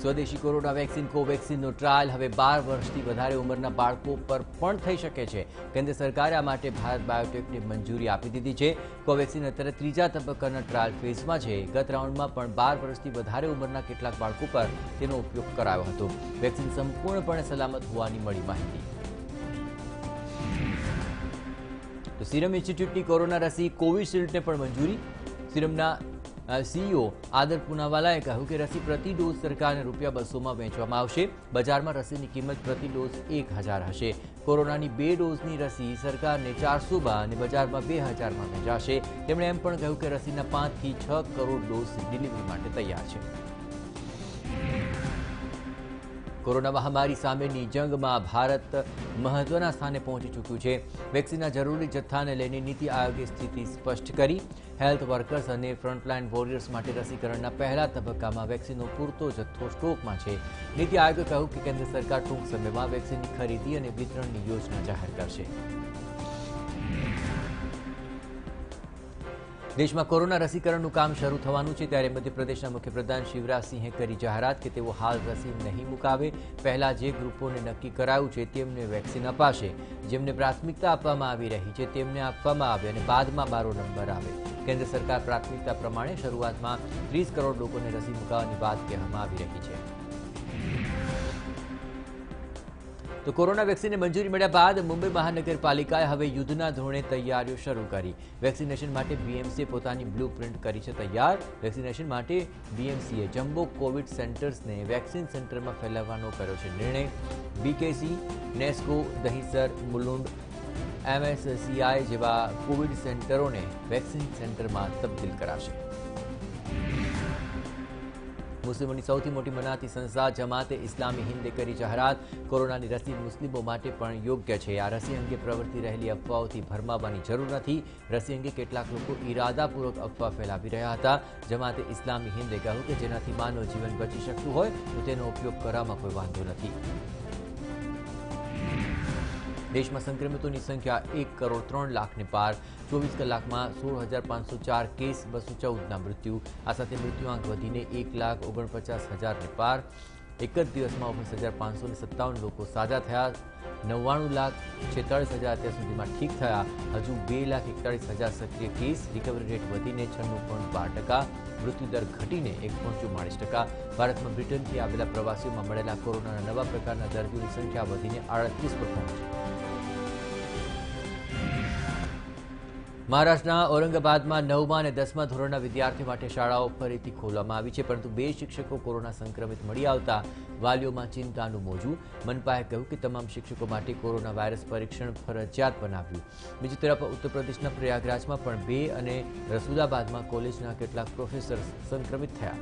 સ્વદેશી corona vaccine કોવેક્સિનનો trial હવે 12 વર્ષથી વધારે ઉંમરના બાળકો પર પણ થઈ શકે છે. કેન્દ્ર સરકારે આ માટે ભારત બાયોટેકને મંજૂરી આપી દીધી છે. કોવેક્સિન અત્યારે ત્રીજા તબક્કાના ટ્રાયલ ફેઝમાં છે. ગત રાઉન્ડમાં પણ 12 વર્ષથી વધારે ઉંમરના કેટલાક બાળકો પર તેનો ઉપયોગ કરાયો હતો. વેક્સિન સંપૂર્ણપણે સલામત હોવાની મળી માહિતી. તો સિરમ ઇન્સ્ટિટ્યૂટની કોરોના રસી કોવિશિલ્ડને પણ મંજૂરી. સિરમના સીઈઓ આદર પૂનાવાલાએ કહ્યું કે રસી પ્રતિ ડોઝ સરકારને ₹200માં વેચવામાં આવશે. બજારમાં રસીની કિંમત પ્રતિ ડોઝ 1000 હશે. કોરોનાની 2 ડોઝની રસી સરકારને 400 અને બજારમાં 2000માં વેચાશે. તેમણે એમ પણ કહ્યું કે રસીના 5 થી 6 કરોડ ડોઝ ડિલિવરી માટે તૈયાર છે. કોરોના મહામારી સામેની જંગમાં ભારત મહત્વના સ્થાને પહોંચી ચૂક્યું છે. વેક્સિનના જરૂરી જથ્થાને લઈને નીતિ આયોગે સ્થિતિ સ્પષ્ટ કરી. હેલ્થ વર્કર્સ અને ફ્રન્ટલાઇન વોરિયર્સ માટે રસીકરણના પહેલા તબક્કામાં વેક્સિનનો પૂરતો જથ્થો સ્ટોકમાં છે. નીતિ આયોગે કહ્યું કે કેન્દ્ર સરકાર ટૂંક સમયમાં વેક્સિનની ખરીદી અને વિતરણની યોજના જાહેર કરશે. દેશમાં કોરોના રસીકરણનું કામ શરૂ થવાનું છે ત્યારે મધ્યપ્રદેશના મુખ્યપ્રધાન શિવરાજસિંહે કરી જાહેરાત કે તેઓ હાલ રસી નહીં મુકાવે. પહેલા જે ગ્રુપોને નક્કી કરાયું છે તેમને વેક્સિન અપાશે. જેમને પ્રાથમિકતા આપવામાં આવી રહી છે તેમને આપવામાં આવે અને બાદમાં 12 નંબર આવે. કેન્દ્ર સરકાર પ્રાથમિકતા પ્રમાણે શરૂઆતમાં 30 કરોડ લોકોને રસી મુકાવવાની વાત કહેવામાં આવી રહી છે. તો કોરોના વેક્સિનને મંજૂરી મળ્યા બાદ મુંબઈ મહાનગરપાલિકાએ હવે યુદ્ધના ધોરણે તૈયારીઓ શરૂ કરી. વેક્સિનેશન માટે બીએમસીએ પોતાની બ્લુ પ્રિન્ટ કરી છે તૈયાર. વેક્સિનેશન માટે બીએમસીએ જમ્બો કોવિડ સેન્ટર્સને વેક્સિન સેન્ટરમાં ફેલાવવાનો કર્યો છે નિર્ણય. બીકેસી, નેસ્કો, દહીસર, મુલુંડ, એમએસસીઆઈ જેવા કોવિડ સેન્ટરોને વેક્સિન સેન્ટરમાં તબદીલ કરાશે. મુસ્લિમોની સૌથી મોટી મનાતી સંસ્થા જમાતે ઇસ્લામી હિન્દે કરી જાહેરાત. કોરોનાની રસી મુસ્લિમો માટે પણ યોગ્ય છે. આ રસી અંગે પ્રવર્તી રહેલી અફવાઓથી ભરમાવાની જરૂર નથી. રસી અંગે કેટલાક લોકો ઇરાદાપૂર્વક અફવા ફેલાવી રહ્યા હતા. જમાતે ઇસ્લામી હિન્દે કહ્યું કે જેનાથી માનવ જીવન બચી શકતું હોય તો તેનો ઉપયોગ કરવામાં કોઈ વાંધો નથી. દેશમાં સંક્રમિતોની સંખ્યા 1,03,00,000ને પાર. 24 કલાકમાં 16,504 કેસ, 214ના મૃત્યુ. આ સાથે મૃત્યુઆંક વધીને 1,49,000ને પાર. એક જ દિવસમાં 19,557 લોકો સાજા થયા. 99,46,000 અત્યાર સુધીમાં ઠીક થયા. હજુ 2,41,000 સક્રિય કેસ. રિકવરી રેટ વધીને 96.12%. મૃત્યુદર ઘટીને 1.44%. ભારતમાં બ્રિટનથી આવેલા પ્રવાસીઓમાં મળેલા કોરોનાના નવા પ્રકારના દર્દીઓની સંખ્યા વધીને 38 પર પહોંચી. મહારાષ્ટ્રના ઔરંગાબાદમાં 9મા અને 10મા ધોરણના વિદ્યાર્થીઓ માટે શાળાઓ ફરીથી ખોલવામાં આવી છે, પરંતુ 2 શિક્ષકો કોરોના સંક્રમિત મળી આવતા વાલીઓમાં ચિંતાનું મોજું. મનપાએ કહ્યું કે તમામ શિક્ષકો માટે કોરોના વાયરસ પરીક્ષણ ફરજિયાત બનાવ્યું. બીજી તરફ ઉત્તર પ્રદેશના પ્રયાગરાજમાં પણ 2 અને રસુદાબાદમાં કોલેજના કેટલાક પ્રોફેસર સંક્રમિત થયા.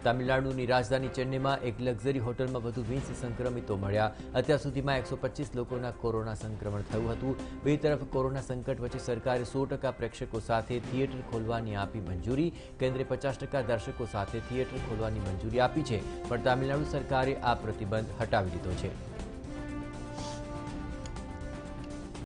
તામિલનાડુની રાજધાની ચેન્નઈમાં એક લક્ઝરી હોટલમાં વધુ 20 સંક્રમિતો મળ્યા. અત્યાર સુધીમાં 125 લોકોના કોરોના સંક્રમણ થયું હતું. બીજી તરફ કોરોના સંકટ વચ્ચે સરકારે 100% પ્રેક્ષકો સાથે થિયેટર ખોલવાની આપી મંજૂરી. કેન્દ્રે 50% દર્શકો સાથે થિયેટર ખોલવાની મંજૂરી આપી છે, પણ તામિલનાડુ સરકારે આ પ્રતિબંધ હટાવી દીધો છે.